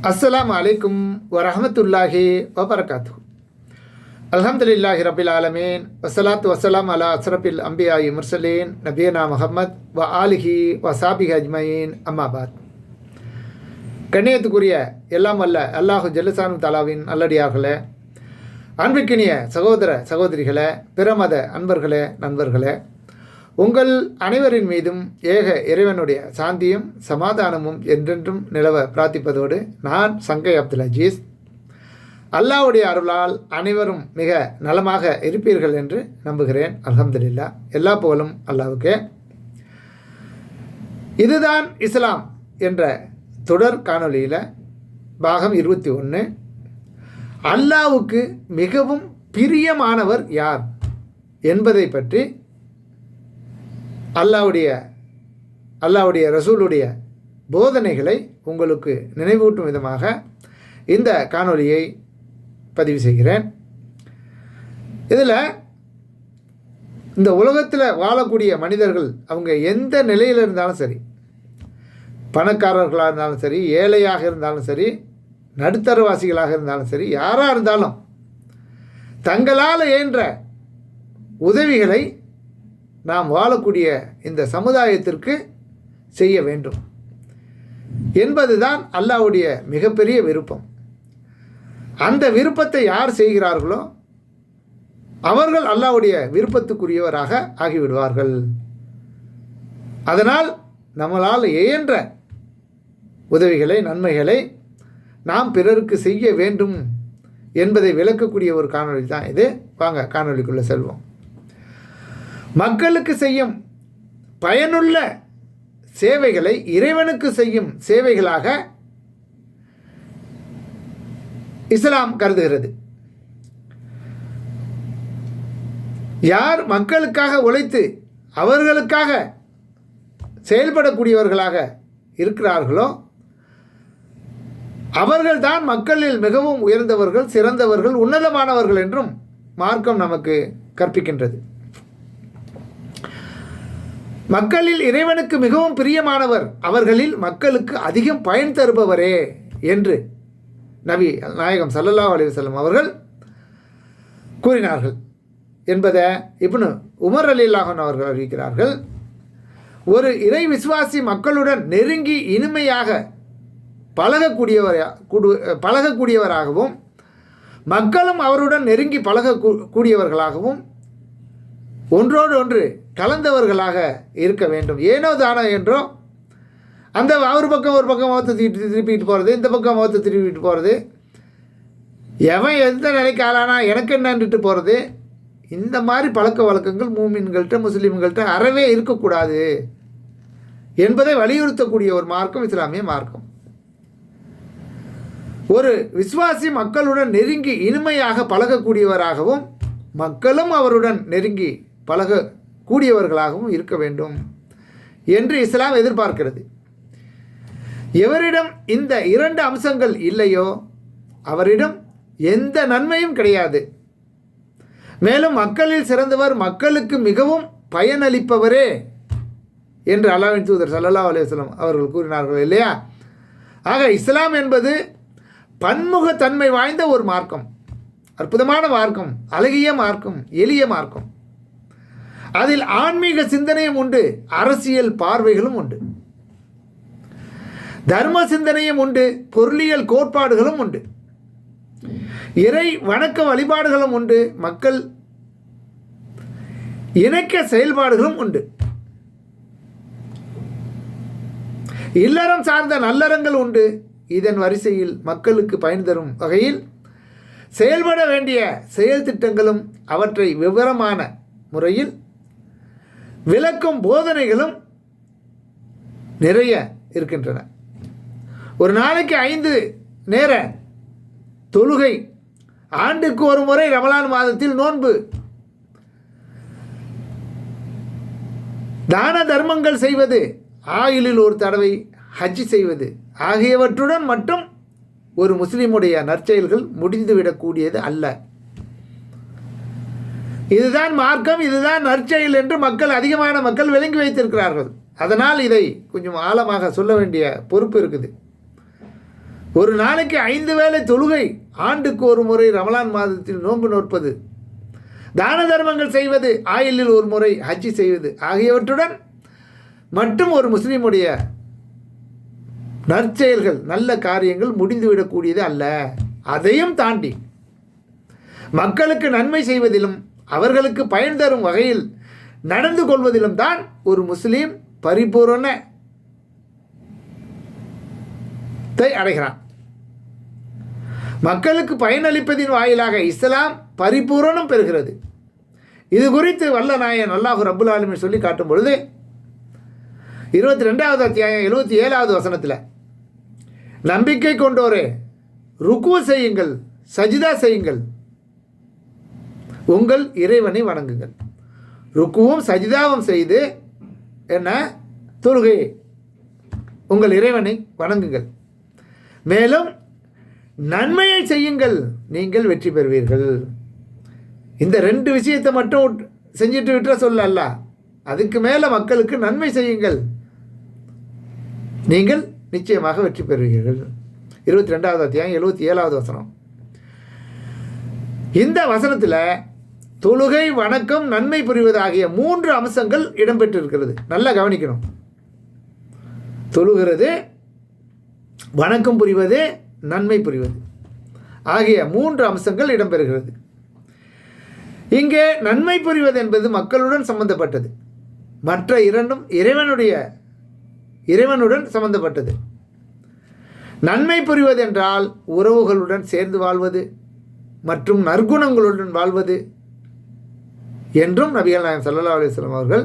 அஸ்ஸலாமு அலைக்கும் வரஹ்மத்துல்லாஹி வபரகாத்து. அல்ஹம்துலில்லாஹி ரபில் ஆலமீன் வஸ்ஸலாத்து வஸ்ஸலாம் அலா அஸ்ரஃபில் அம்பியாயி முர்சலீன் நபியனா முஹம்மத் வ ஆலிஹி வசாபிஹி அஜ்மயீன் அம்மாபாத். கண்ணியத்துக்குரிய எல்லாம் வல்ல அல்லாஹு ஜல்லசானு தஆலாவின் நல்லடியார்களே, அன்பிற்கினிய சகோதர சகோதரிகளே, பிரமத அன்பர்களே, நண்பர்களே, உங்கள் அனைவரின் மீதும் ஏக இறைவனுடைய சாந்தியும் சமாதானமும் என்றென்றும் நிலவ பிரார்த்திப்பதோடு நான் சங்கை அப்துல் அஜீஸ். அல்லாஹ்வுடைய அருளால் அனைவரும் மிக நலமாக இருப்பீர்கள் என்று நம்புகிறேன். அல்ஹம்துலில்லாஹ். எல்லா புகழும் அல்லாஹ்வுக்கே. இதுதான் இஸ்லாம் என்ற தொடர் காணொளியில் பாகம் 21, அல்லாஹ்வுக்கு மிகவும் பிரியமானவர் யார் என்பதை பற்றி அல்லாஹ்வுடைய ரசூலுடைய போதனைகளை உங்களுக்கு நினைவூட்டும் விதமாக இந்த காணொளியை பதிவு செய்கிறேன். இதில் இந்த உலகத்தில் வாழக்கூடிய மனிதர்கள் அவங்க எந்த நிலையில் இருந்தாலும் சரி, பணக்காரர்களாக இருந்தாலும் சரி, ஏழையாக இருந்தாலும் சரி, நடுத்தரவாசிகளாக இருந்தாலும் சரி, யாராக இருந்தாலும் தங்களால் இயன்ற உதவிகளை நாம் வாழக்கூடிய இந்த சமுதாயத்திற்கு செய்ய வேண்டும் என்பதுதான் அல்லாஹ்வுடைய மிகப்பெரிய விருப்பம். அந்த விருப்பத்தை யார் செய்கிறார்களோ அவர்கள் அல்லாஹ்வுடைய விருப்பத்துக்குரியவராக ஆகிவிடுவார்கள். அதனால் நம்மளால் இயன்ற உதவிகளை, நன்மைகளை நாம் பிறருக்கு செய்ய வேண்டும் என்பதை விளக்கக்கூடிய ஒரு காணொளி தான் இது. வாங்க காணொளிக்குள்ளே செல்வோம். மக்களுக்கு செய்யும் பயனுள்ள சேவைகளை இறைவனுக்கு செய்யும் சேவைகளாக இஸ்லாம் கருதுகிறது. யார் மக்களுக்காக உழைத்து அவர்களுக்காக செயல்படக்கூடியவர்களாக இருக்கிறார்களோ அவர்கள்தான் மக்களில் மிகவும் உயர்ந்தவர்கள், சிறந்தவர்கள், உன்னதமானவர்கள் என்றும் மார்க்கம் நமக்கு கற்பிக்கின்றது. மக்களில் இறைவனுக்கு மிகவும் பிரியமானவர் அவர்களில் மக்களுக்கு அதிகம் பயன் தருபவரே என்று நபி நாயகம் ஸல்லல்லாஹு அலைஹி வஸல்லம் அவர்கள் கூறினார்கள் என்பதை இப்னு உமர் ரலியல்லாஹு அன்ஹு அவர்கள் அறிவிக்கிறார்கள். ஒரு இறை விசுவாசி மக்களுடன் நெருங்கி இனிமையாக பழகக்கூடியவராகவும் மக்களும் அவருடன் நெருங்கி பழகக்கூடியவர்களாகவும் ஒன்றோடு ஒன்று கலந்தவர்களாக இருக்க வேண்டும். ஏனோ தானோ என்றோ அந்த ஒரு பக்கம் முகத்தை திருப்பிட்டு போகிறது, இந்த பக்கம் முகத்தை திருப்பிட்டு போகிறது, எவன் எந்த நிலைக்கு ஆளானா எனக்கு என்னன்ட்டு போகிறது, இந்த மாதிரி பழக்க வழக்கங்கள் மூமின்கள்கிட்ட, முஸ்லீம்கள்கிட்ட அறவே இருக்கக்கூடாது என்பதை வலியுறுத்தக்கூடிய ஒரு மார்க்கம் இஸ்லாமிய மார்க்கம். ஒரு விசுவாசி மக்களுடன் நெருங்கி இனிமையாக பழகக்கூடியவராகவும் மக்களும் அவருடன் நெருங்கி பழகக்கூடியவர்களாகவும் இருக்க வேண்டும் என்று இஸ்லாம் எதிர்பார்க்கிறது. எவரிடம் இந்த இரண்டு அம்சங்கள் இல்லையோ அவரிடம் எந்த நன்மையும் கிடையாது. மேலும் மக்களில் சிறந்தவர் மக்களுக்கு மிகவும் பயனளிப்பவரே என்று அல்லாஹ்வின் தூதர் ஸல்லல்லாஹு அலைஹி வஸல்லம் அவர்கள் கூறினார்கள் இல்லையா? ஆக இஸ்லாம் என்பது பன்முகத்தன்மை வாய்ந்த ஒரு மார்க்கம், அற்புதமான மார்க்கம், அழகிய மார்க்கம், எளிய மார்க்கம். அதில் ஆன்மீக சிந்தனையும் உண்டு, அரசியல் பார்வைகளும் உண்டு, தர்ம சிந்தனையும் உண்டு, பொருளியல் கோட்பாடுகளும் உண்டு, இறை வணக்க வழிபாடுகளும் உண்டு, மக்கள் இணக்க செயல்பாடுகளும் உண்டு, இல்லறம் சார்ந்த நல்லறங்கள் உண்டு. இதன் வரிசையில் மக்களுக்கு பயன் தரும் வகையில் செயல்பட வேண்டிய செயல் திட்டங்களும் அவற்றை விவரமான முறையில் விளக்கும் போதனைகளும் நிறைய இருக்கின்றன. ஒரு நாளைக்கு 5 நேர தொழுகை, ஆண்டுக்கு ஒரு முறை ரமலான் மாதத்தில் நோன்பு, தான தர்மங்கள் செய்வது, ஆயுளில் ஒரு தடவை ஹஜ் செய்வது ஆகியவற்றுடன் மட்டும் ஒரு முஸ்லிமுடைய நற்செயல்கள் முடிந்துவிடக்கூடியது அல்ல. இதுதான் மார்க்கம், இதுதான் நற்செயல் என்று அதிகமான மக்கள் விளங்கி வைத்திருக்கிறார்கள். அதனால் இதை கொஞ்சம் ஆழமாக சொல்ல வேண்டிய பொறுப்பு இருக்குது. ஒரு நாளைக்கு 5 வேளை தொழுகை, ஆண்டுக்கு ஒரு முறை ரமலான் மாதத்தில் நோன்பு நோற்பது, தான தர்மங்கள் செய்வது, ஆயுளில் ஒரு முறை ஹஜ்ஜி செய்வது ஆகியவற்றுடன் மட்டும் ஒரு முஸ்லீமுடைய நற்செயல்கள், நல்ல காரியங்கள் முடிந்துவிடக்கூடியது அல்ல. அதையும் தாண்டி மக்களுக்கு நன்மை செய்வதிலும் அவர்களுக்கு பயன் தரும் வகையில் நடந்து கொள்வதிலும் தான் ஒரு முஸ்லீம் பரிபூரணத்தை அடைகிறான். மக்களுக்கு பயனளிப்பதின் வாயிலாக இஸ்லாம் பரிபூரணம் பெறுகிறது. இது குறித்து வல்ல நாயன் அல்லாஹ் ரப்புல் ஆலமீன் சொல்லி காட்டும் பொழுது 22வது அத்தியாயம் 77வது வசனத்தில், நம்பிக்கை கொண்டோரே ருக்கு செய்யுங்கள், சஜிதா செய்யுங்கள், உங்கள் இறைவனை வணங்குங்கள். ருக்குவும் சஜிதாவும் செய்து என்ன தொழுகை, உங்கள் இறைவனை வணங்குங்கள், மேலும் நன்மையை செய்யுங்கள், நீங்கள் வெற்றி பெறுவீர்கள். இந்த 2 விஷயத்தை மட்டும் செஞ்சுட்டு விட்டுற சொல்லல, அதுக்கு மேலே மக்களுக்கு நன்மை செய்யுங்கள், நீங்கள் நிச்சயமாக வெற்றி பெறுவீர்கள். 22வது அத்தியாயம் 77வது வசனம். இந்த வசனத்தில் தொழுகை, வணக்கம், நன்மை புரிவது ஆகிய 3 அம்சங்கள் இடம்பெற்றிருக்கிறது. நல்லா கவனிக்கணும். தொழுகிறது, வணக்கம் புரிவது, நன்மை புரிவது ஆகிய 3 அம்சங்கள் இடம்பெறுகிறது. இங்கே நன்மை புரிவது என்பது மக்களுடன் சம்பந்தப்பட்டது, மற்ற 2ம் இறைவனுடன் சம்பந்தப்பட்டது. நன்மை புரிவது என்றால் உறவுகளுடன் சேர்ந்து வாழ்வது மற்றும் நற்குணங்களுடன் வாழ்வது என்றும் நபிகள் நாயகம் ஸல்லல்லாஹு அலைஹி வஸல்லம் அவர்கள்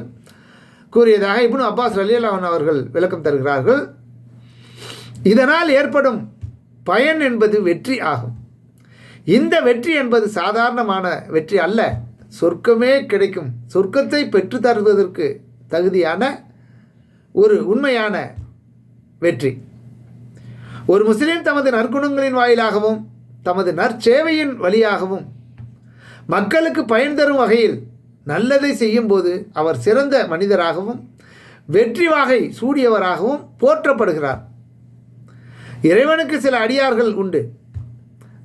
கூறியதாக இப்னு அப்பாஸ் ரலியல்லாஹு அன்ஹு அவர்கள் விளக்கம் தருகிறார்கள். இதனால் ஏற்படும் பயன் என்பது வெற்றி ஆகும். இந்த வெற்றி என்பது சாதாரணமான வெற்றி அல்ல, சொர்க்கமே கிடைக்கும், சொர்க்கத்தை பெற்று தருவதற்கு தகுதியான ஒரு உண்மையான வெற்றி. ஒரு முஸ்லீம் தமது நற்குணங்களின் வாயிலாகவும் தமது நற்சேவையின் வழியாகவும் மக்களுக்கு பயன் தரும் வகையில் நல்லதை செய்யும்போது அவர் சிறந்த மனிதராகவும் வெற்றி வாகை சூடியவராகவும் போற்றப்படுகிறார். இறைவனுக்கு சில அடியார்கள் உண்டு.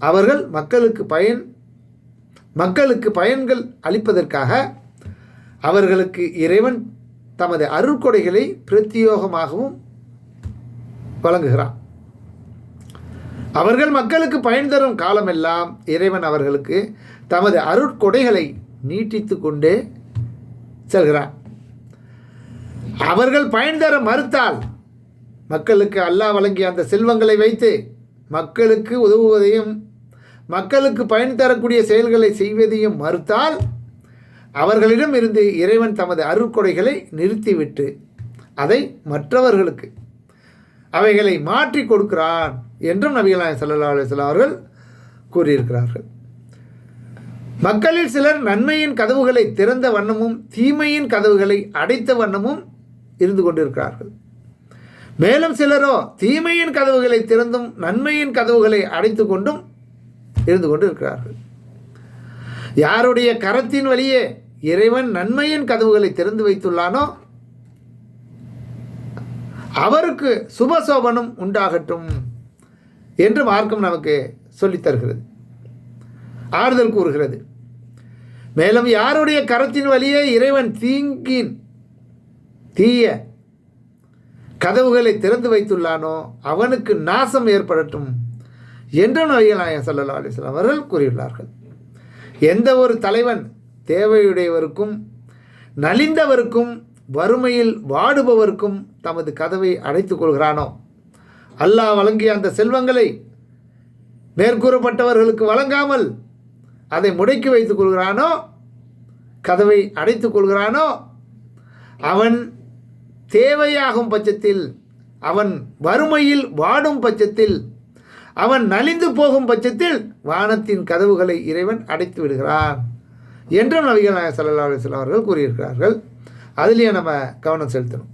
அவர்கள் மக்களுக்கு பயன்கள் அளிப்பதற்காக அவர்களுக்கு இறைவன் தமது அருட்கொடைகளை பிரத்யோகமாகவும் வழங்குகிறார். அவர்கள் மக்களுக்கு பயன் தரும் காலமெல்லாம் இறைவன் அவர்களுக்கு தமது அருட்கொடைகளை நீட்டித்து கொண்டே செல்கிறார். அவர்கள் பயன் தர மறுத்தால் மக்களுக்கு அல்லாஹ் வழங்கிய அந்த செல்வங்களை வைத்து மக்களுக்கு உதவுவதையும் மக்களுக்கு பயன் தரக்கூடிய செயல்களை செய்வதையும் மறுத்தால் அவர்களிடம் இருந்து இறைவன் தமது அருட்கொடைகளை நிறுத்திவிட்டு அதை மற்றவர்களுக்கு அவைகளை மாற்றி கொடுக்கிறான் என்றும் நபிகள் நாயகம் ஸல்லல்லாஹு அலைஹி வஸல்லம் அவர்கள் கூறியிருக்கிறார்கள். மக்களில் சிலர் நன்மையின் கதவுகளை திறந்த வண்ணமும் தீமையின் கதவுகளை அடைத்த வண்ணமும் இருந்து கொண்டிருக்கிறார்கள். மேலும் சிலரோ தீமையின் கதவுகளை திறந்தும் நன்மையின் கதவுகளை அடைத்து கொண்டும் இருந்து கொண்டு இருக்கிறார்கள். யாருடைய கரத்தின் வழியே இறைவன் நன்மையின் கதவுகளை திறந்து வைத்துள்ளானோ அவருக்கு சுபசோபனம் உண்டாகட்டும் என்று மார்க்கம் நமக்கு சொல்லித் தருகிறது, ஆறுதல் கூறுகிறது. மேலும் யாருடைய கரத்தின் வழியே இறைவன் தீய கதவுகளை திறந்து வைத்துள்ளானோ அவனுக்கு நாசம் ஏற்படட்டும் என்றும் நபிகள் நாயகம் ஸல்லல்லாஹு அலைஹி வஸல்லம் அவர்கள் கூறியுள்ளார்கள். எந்த ஒரு தலைவன் தேவையுடையவருக்கும் நலிந்தவருக்கும் வறுமையில் வாடுபவருக்கும் தமது கதவை அடைத்துக் கொள்கிறானோ, அல்லாஹ் வழங்கிய அந்த செல்வங்களை மேற்கூறப்பட்டவர்களுக்கு வழங்காமல் அதை முடக்கி வைத்துக் கொள்கிறானோ, கதவை அடைத்துக் கொள்கிறானோ, அவன் தேவையாகும் பட்சத்தில், அவன் வறுமையில் வாடும் பட்சத்தில், அவன் நலிந்து போகும் பட்சத்தில் வானத்தின் கதவுகளை இறைவன் அடைத்து விடுகிறான் என்றும் நபிகள் நாயகம் ஸல்லல்லாஹு அலைஹி வஸல்லம் அவர்கள் கூறியிருக்கிறார்கள். அதிலேயே நம்ம கவனம் செலுத்தணும்.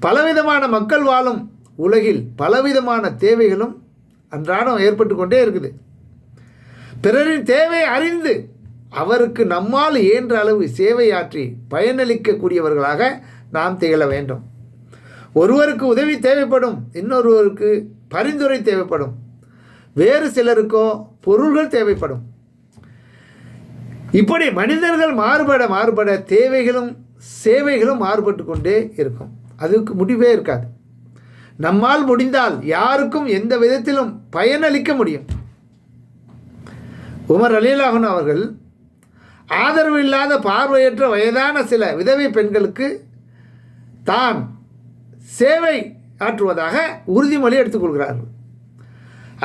பலவிதமான மக்கள் வாழும் உலகில் பலவிதமான தேவைகளும் அன்றாடம் ஏற்பட்டு கொண்டே இருக்குது. பிறரின் தேவை அறிந்து அவருக்கு நம்மால் இயன்ற அளவு சேவையாற்றி பயனளிக்கக்கூடியவர்களாக நாம் திகழ வேண்டும். ஒருவருக்கு உதவி தேவைப்படும், இன்னொருவருக்கு பரிந்துரை தேவைப்படும், வேறு சிலருக்கோ பொருள்கள் தேவைப்படும். இப்படி மனிதர்கள் மாறுபட தேவைகளும் சேவைகளும் மாறுபட்டு கொண்டே இருக்கும். அதுக்கு முடிவே இருக்காது. நம்மால் முடிந்தால் யாருக்கும் எந்த விதத்திலும் பயனளிக்க முடியும். உமர் ரலியல்லாஹு அன்ஹு அவர்கள் ஆதரவு இல்லாத பார்வையற்ற வயதான சில விதவை பெண்களுக்கு தான் சேவை ஆற்றுவதாக உறுதிமொழி எடுத்துக்கொள்கிறார்கள்.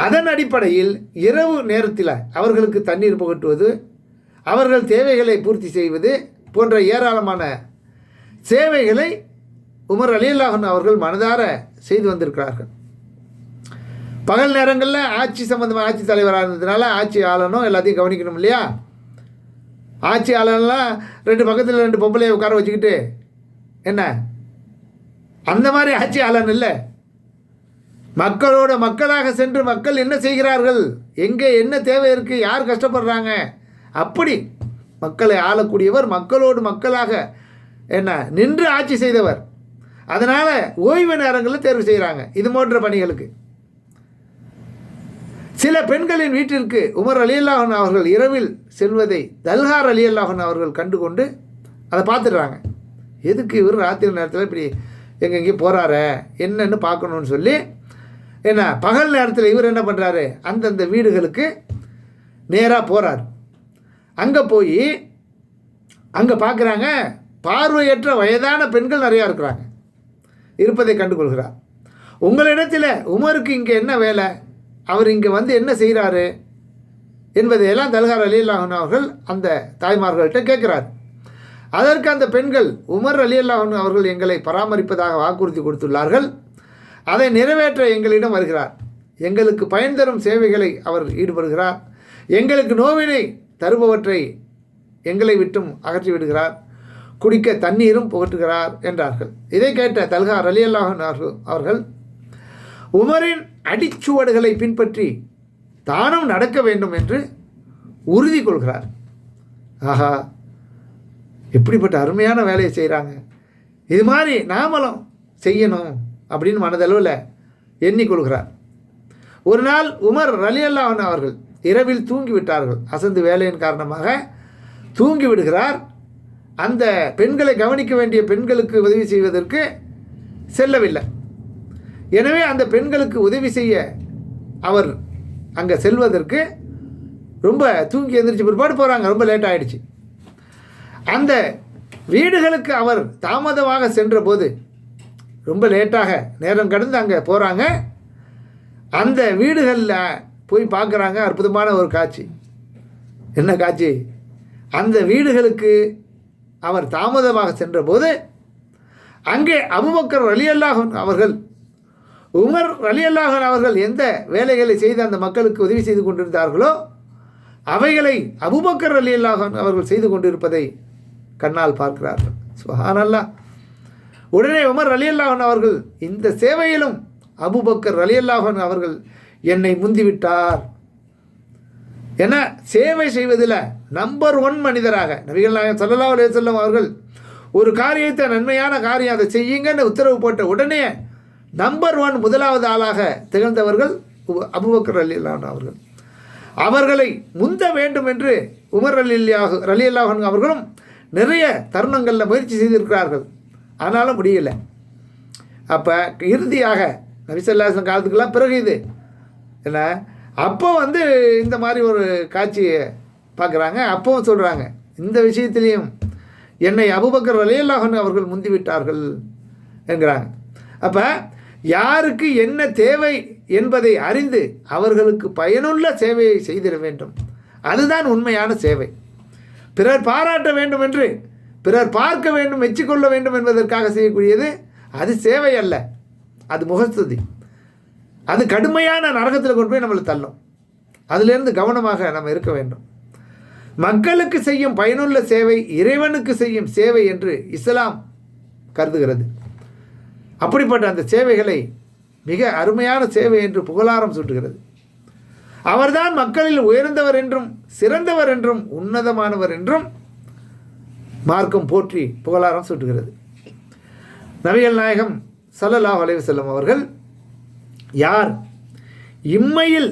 அதன் அடிப்படையில் இரவு நேரத்தில் அவர்களுக்கு தண்ணீர் புகட்டுவது, அவர்கள் தேவைகளை பூர்த்தி செய்வது போன்ற ஏராளமான சேவைகளை உமர் ரலியல்லாஹு அன்ஹு அவர்கள் மனதார செய்து வந்திருக்கிறார்கள். பகல் நேரங்களில் ஆட்சி சம்பந்தமாக ஆட்சி தலைவராக இருந்ததுனால ஆட்சி ஆளணும், எல்லாத்தையும் கவனிக்கணும் இல்லையா? ஆட்சி ஆளலாம் 2 பக்கத்தில் 2 பொம்பளையை உட்கார வச்சுக்கிட்டு என்ன அந்த மாதிரி ஆட்சி ஆளன் இல்லை. மக்களோட மக்களாக சென்று மக்கள் என்ன செய்கிறார்கள், எங்கே என்ன தேவை இருக்குது, யார் கஷ்டப்படுறாங்க, அப்படி மக்களை ஆளக்கூடியவர், மக்களோடு மக்களாக என்ன நின்று ஆட்சி செய்தவர். அதனால் ஓய்வு நேரங்களில் தேர்வு செய்கிறாங்க இது போன்ற பணிகளுக்கு. சில பெண்களின் வீட்டிற்கு உமர் ரலியல்லாஹு அன்ஹு அவர்கள் இரவில் செல்வதை தல்ஹா ரலியல்லாஹு அன்ஹு அவர்கள் கண்டுகொண்டு அதை பார்த்துடுறாங்க. எதுக்கு இவர் ராத்திரி நேரத்தில் இப்படி எங்கெங்கே போகிறாரு என்னன்னு பார்க்கணுன்னு சொல்லி என்ன பகல் நேரத்தில் இவர் என்ன பண்ணுறாரு, அந்தந்த வீடுகளுக்கு நேராக போகிறார். அங்கே போய் அங்கே பார்க்குறாங்க, பார்வையற்ற வயதான பெண்கள் நிறையா இருக்கிறாங்க, இருப்பதை கண்டுகொள்கிறார். உங்களிடத்தில் உமருக்கு இங்கே என்ன வேலை, அவர் இங்கே வந்து என்ன செய்கிறாரு என்பதையெல்லாம் தல்ஹா ரலியல்லாஹு அன்ஹு அவர்கள் அந்த தாய்மார்கள்ட்ட கேட்குறார். அதற்கு அந்த பெண்கள், உமர் ரலியல்லாஹு அன்ஹு அவர்கள் எங்களை பராமரிப்பதாக வாக்குறுதி கொடுத்துள்ளார்கள், அதை நிறைவேற்ற எங்களிடம் வருகிறார், எங்களுக்கு பயன் தரும் சேவைகளை அவர் ஈடுபடுகிறார், எங்களுக்கு நோவினை தருபவற்றை எங்களை விட்டும் அகற்றி விடுகிறார், குடிக்க தண்ணீரும் புகட்டுகிறார் என்றார்கள். இதை கேட்ட தல்ஹா ரலியல்லாஹு அன்ஹு அவர்கள் உமரின் அடிச்சுவடுகளை பின்பற்றி தானும் நடக்க வேண்டும் என்று உறுதி கொள்கிறார். ஆஹா, எப்படிப்பட்ட அருமையான வேலையை செய்கிறாங்க, இது மாதிரி நாமளும் செய்யணும் அப்படின்னு மனதளவில் எண்ணிக்கொள்கிறார். ஒரு நாள் உமர் ரலியல்லாஹு அன்ஹு அவர்கள் இரவில் தூங்கிவிட்டார்கள், அசந்து வேலையின் காரணமாக தூங்கி விடுகிறார். அந்த பெண்களை கவனிக்க வேண்டிய பெண்களுக்கு உதவி செய்வதற்கு செல்லவில்லை. எனவே அந்த பெண்களுக்கு உதவி செய்ய அவர் அங்கே செல்வதற்கு ரொம்ப தூங்கி எந்திரிச்சு பிற்பாடு போகிறாங்க, ரொம்ப லேட் ஆகிடுச்சு. அந்த வீடுகளுக்கு அவர் தாமதமாக சென்றபோது, ரொம்ப லேட்டாக நேரம் கடந்து அங்கே போகிறாங்க. அந்த வீடுகளில் போய் பார்க்குறாங்க, அற்புதமான ஒரு காட்சி. என்ன காட்சி? அந்த வீடுகளுக்கு அவர் தாமதமாக சென்றபோது அங்கே அபூபக்கர் ரலியல்லாஹு அன்ஹு அவர்கள், உமர் ரலியல்லாஹு அன்ஹு அவர்கள் எந்த வேலைகளை செய்து அந்த மக்களுக்கு உதவி செய்து கொண்டிருந்தார்களோ அவைகளை அபூபக்கர் ரலியல்லாஹு அன்ஹு அவர்கள் செய்து கொண்டிருப்பதை கண்ணால் பார்க்கிறார்கள். சுப்ஹானல்லாஹ். உடனே உமர் ரலியல்லாஹு அன்ஹு அவர்கள், இந்த சேவையிலும் அபூபக்கர் ரலியல்லாஹு அன்ஹு அவர்கள் என்னை முந்திவிட்டார் என சேவை செய்வதில் நம்பர் 1 மனிதராக நபிகள் நாயகம் ஸல்லல்லாஹு அலைஹி வஸல்லம் அவர்கள் ஒரு காரியத்தை, நன்மையான காரியம், அதை செய்யுங்கன்னு உத்தரவு போட்ட உடனே நம்பர் 1 முதலாவது ஆளாக திகழ்ந்தவர்கள் அபூபக்கர் ரலியல்லாஹு அன்ஹு அவர்கள். அவர்களை முந்த வேண்டும் என்று உமர் ரலியல்லாஹு அன்ஹு அவர்களும் நிறைய தருணங்களில் முயற்சி செய்திருக்கிறார்கள், ஆனாலும் முடியலை. அப்போ இறுதியாக நபி ஸல்லல்லாஹு அலைஹி வஸல்லம் காலத்துக்கெல்லாம் பிறகு இது என்ன, அப்போ வந்து இந்த மாதிரி ஒரு காட்சியை பார்க்குறாங்க. அப்போவும் சொல்கிறாங்க, இந்த விஷயத்திலையும் என்னை அபூபக்கர் ரலியல்லாஹு அன்ஹு அவர்கள் முந்திவிட்டார்கள் என்கிறாங்க. அப்போ யாருக்கு என்ன தேவை என்பதை அறிந்து அவர்களுக்கு பயனுள்ள சேவையை செய்திட வேண்டும், அதுதான் உண்மையான சேவை. பிறர் பாராட்ட வேண்டும் என்று, பிறர் பார்க்க வேண்டும், மெச்சிக்கொள்ள வேண்டும் என்பதற்காக செய்யக்கூடியது அது சேவை அல்ல, அது முகஸ்துதி. அது கடுமையான நரகத்தில் கொண்டு போய் நம்மளை தள்ளும். அதிலிருந்து கவனமாக நம்ம இருக்க வேண்டும். மக்களுக்கு செய்யும் பயனுள்ள சேவை இறைவனுக்கு செய்யும் சேவை என்று இஸ்லாம் கருதுகிறது. அப்படிப்பட்ட அந்த சேவைகளை மிக அருமையான சேவை என்று புகழாரம் சூட்டுகிறது. அவர்தான் மக்களில் உயர்ந்தவர் என்றும் சிறந்தவர் என்றும் உன்னதமானவர் என்றும் மார்க்கம் போற்றி புகழாரம் சூட்டுகிறது. நபிகள் நாயகம் ஸல்லல்லாஹு அலைஹி வஸல்லம் அவர்கள் யார் இம்மையில்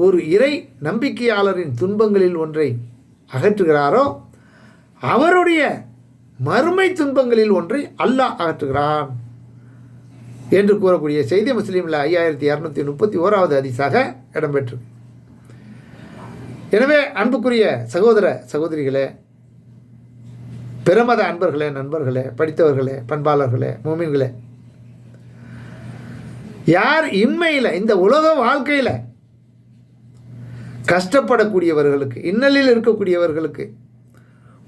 ஒரு இறை நம்பிக்கையாளரின் துன்பங்களில் ஒன்றை அகற்றுகிறாரோ அவருடைய மறுமை துன்பங்களில் ஒன்றை அல்லாஹ் அகற்றுகிறான் என்று கூறக்கூடிய செய்தி முஸ்லீமில் 5231வது ஹதீஸாக இடம்பெற்று. எனவே அன்புக்குரிய சகோதர சகோதரிகளே, பிரமத அன்பர்களே, நண்பர்களே, படித்தவர்களே, பண்பாளர்களே, மூமின்களே, யார் இன்மையில் இந்த உலக வாழ்க்கையில் கஷ்டப்படக்கூடியவர்களுக்கு, இன்னலில் இருக்கக்கூடியவர்களுக்கு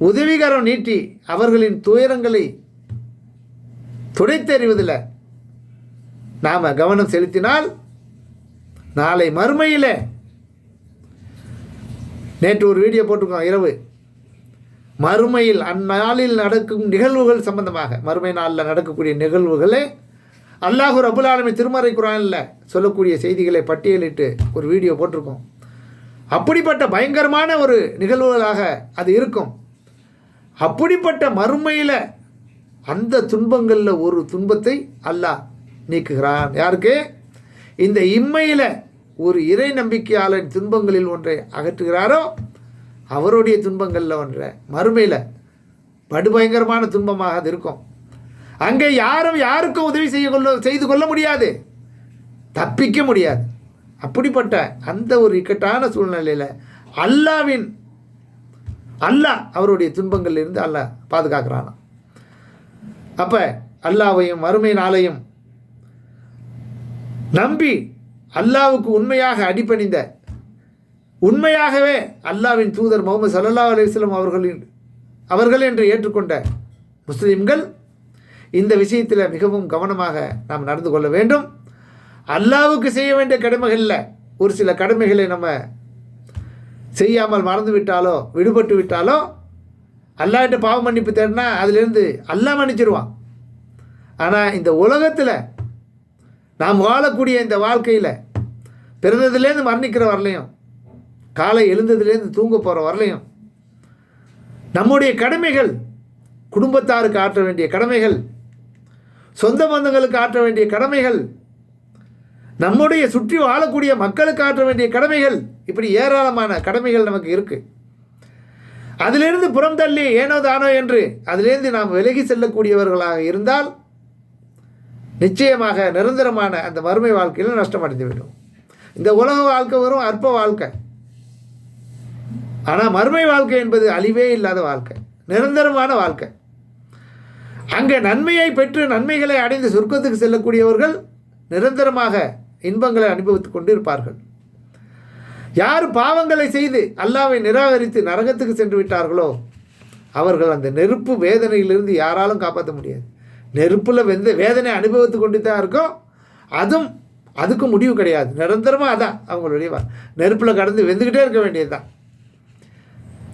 உதவிகரம் நீட்டி அவர்களின் துயரங்களை துடைத்தெறிவதில் நாம் கவனம் செலுத்தினால் நாளை மறுமையில், நேற்று ஒரு வீடியோ போட்டிருக்கோம் இரவு, மறுமையில் அந்நாளில் நடக்கும் நிகழ்வுகள் சம்பந்தமாக, மறுமை நாளில் நடக்கக்கூடிய நிகழ்வுகளே அல்லாஹ் ரப்புல் ஆலமீன் திருமறை குர்ஆனில் சொல்லக்கூடிய செய்திகளை பட்டியலிட்டு ஒரு வீடியோ போட்டிருக்கோம். அப்படிப்பட்ட பயங்கரமான ஒரு நிகழ்வுகளாக அது இருக்கும். அப்படிப்பட்ட மறுமையில் அந்த துன்பங்களில் ஒரு துன்பத்தை அல்லாஹ் நீக்குகிறான். யாருக்கு? இந்த இம்மையில் ஒரு இறை நம்பிக்கையாளரின் துன்பங்களில் ஒன்றை அகற்றுகிறாரோ அவருடைய துன்பங்களில் ஒன்றை மறுமையில் படுபயங்கரமான துன்பமாக அது இருக்கும். அங்கே யாரும் யாருக்கும் உதவி செய்து கொள்ள முடியாது, தப்பிக்க முடியாது. அப்படிப்பட்ட அந்த ஒரு இக்கட்டான சூழ்நிலையில் அல்லாஹ் அவருடைய துன்பங்களிலிருந்து அல்லாஹ் பாதுகாக்கிறான். அப்போ அல்லாஹ்வையும் மறுமை நாளையும் நம்பி அல்லாஹ்வுக்கு உண்மையாக அடிபணிந்த, உண்மையாகவே அல்லாஹ்வின் தூதர் முஹம்மது ஸல்லல்லாஹு அலைஹி வஸல்லம் அவர்கள் என்று ஏற்றுக்கொண்ட முஸ்லிம்கள் இந்த விஷயத்தில் மிகவும் கவனமாக நாம் நடந்து கொள்ள வேண்டும். அல்லாஹ்வுக்கு செய்ய வேண்டிய கடமைகளில் ஒரு சில கடமைகளை நம்ம செய்யாமல் மறந்து விட்டாலோ விடுபட்டு விட்டாலோ அல்லாஹ்கிட்ட பாவ மன்னிப்பு தேடினா அதிலிருந்து அல்லாஹ் மன்னிச்சிருவான். ஆனால் இந்த உலகத்தில் நாம் வாழக்கூடிய இந்த வாழ்க்கையில் பிறந்ததுலேருந்து மரணிக்கிற வரலையும், காலை எழுந்ததுலேருந்து தூங்க போகிற வரலையும் நம்முடைய கடமைகள், குடும்பத்தாருக்கு ஆற்ற வேண்டிய கடமைகள், சொந்த பந்தங்களுக்கு ஆற்ற வேண்டிய கடமைகள், நம்முடைய சுற்றி வாழக்கூடிய மக்களுக்கு ஆற்ற வேண்டிய கடமைகள், இப்படி ஏராளமான கடமைகள் நமக்கு இருக்குது. அதிலிருந்து புறம் தள்ளி ஏனோ தானோ என்று அதிலிருந்து நாம் விலகி செல்லக்கூடியவர்களாக இருந்தால் நிச்சயமாக நிரந்தரமான அந்த மறுமை வாழ்க்கையில் நஷ்டமடைந்துவிடும். இந்த உலக வாழ்க்கை வரும் அற்ப வாழ்க்கை. ஆனால் மறுமை வாழ்க்கை என்பது அழிவே இல்லாத வாழ்க்கை, நிரந்தரமான வாழ்க்கை. அங்கே நன்மையை பெற்று நன்மைகளை அடைந்து சொர்க்கத்துக்கு செல்லக்கூடியவர்கள் நிரந்தரமாக இன்பங்களை அனுபவித்துக் கொண்டு இருப்பார்கள். யார் பாவங்களை செய்து அல்லாஹ்வை நிராகரித்து நரகத்துக்கு சென்று விட்டார்களோ அவர்கள் அந்த நெருப்பு வேதனையிலிருந்து யாராலும் காப்பாற்ற முடியாது. நெருப்பில் வேதனை அனுபவித்து கொண்டு தான் இருக்கும். அதுக்கும் முடிவு கிடையாது. நிரந்தரமாக அதான் அவங்களுடைய நெருப்பில் கடந்து வெந்துக்கிட்டே இருக்க வேண்டியது தான்.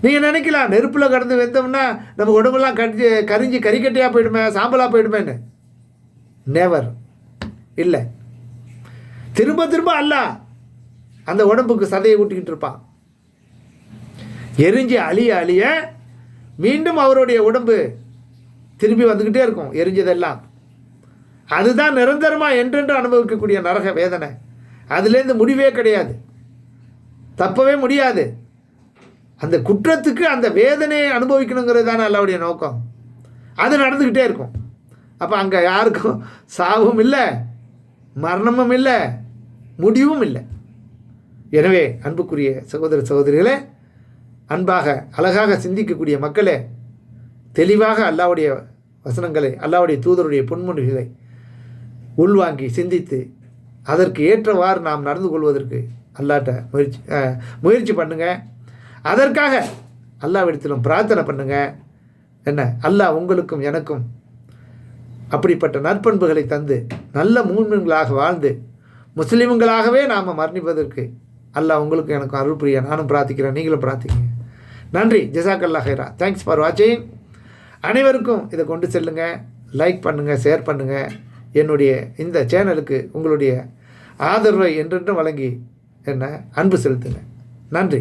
நீங்கள் நினைக்கலாம் நெருப்பில் கடந்து வெந்தோம்னா நம்ம உடம்பெல்லாம் கரிஞ்சு கறிக்கட்டையாக போயிடுமே, சாம்பலாக போயிடுமேன்னு. நெவர். இல்லை, திரும்ப திரும்ப அல்லாஹ் அந்த உடம்புக்கு சதையை ஊட்டிக்கிட்டு இருப்பான். எரிஞ்சு அழிய மீண்டும் அவருடைய உடம்பு திரும்பி வந்துக்கிட்டே இருக்கும் எரிஞ்சதெல்லாம். அதுதான் நிரந்தரமாக என்றென்று அனுபவிக்கக்கூடிய நரக வேதனை. அதுலேருந்து முடிவே கிடையாது, தப்பவே முடியாது. அந்த குற்றத்துக்கு அந்த வேதனையை அனுபவிக்கணுங்கிறது தானே அல்லாஹ்வுடைய நோக்கம். அது நடந்துக்கிட்டே இருக்கும். அப்போ அங்கே யாருக்கும் சாவும் இல்லை, மரணமும் இல்லை, முடிவும் இல்லை. எனவே அன்புக்குரிய சகோதர சகோதரிகளே, அன்பாக அழகாக சிந்திக்கக்கூடிய மக்களே, தெளிவாக அல்லாஹ்வுடைய வசனங்களை, அல்லாஹ்வுடைய தூதருடைய பொன்மொழிகளை உள்வாங்கி சிந்தித்து அதற்கு ஏற்றவாறு நாம் நடந்து கொள்வதற்கு அல்லாஹ்ட்ட முயற்சி பண்ணுங்கள். அதற்காக அல்லாஹ்விடத்திலும் பிரார்த்தனை பண்ணுங்கள். என்ன, அல்லாஹ் உங்களுக்கும் எனக்கும் அப்படிப்பட்ட நற்பண்புகளை தந்து நல்ல மூமின்களாக வாழ்ந்து முஸ்லீம்களாகவே நாம் மரணிப்பதற்கு அல்லாஹ் உங்களுக்கும் எனக்கும் அருள் புரிய நானும் பிரார்த்திக்கிறேன், நீங்களும் பிரார்த்திக்கிறேன். நன்றி. ஜஸாக்கல்லாஹ் ஹைரா. தேங்க்ஸ் ஃபார் வாட்சிங். அனைவருக்கும் இதை கொண்டு செல்லுங்கள், லைக் பண்ணுங்கள், ஷேர் பண்ணுங்கள். என்னுடைய இந்த சேனலுக்கு உங்களுடைய ஆதரவை என்றென்றும் வழங்கி என்ன அன்பு செலுத்துங்க. நன்றி.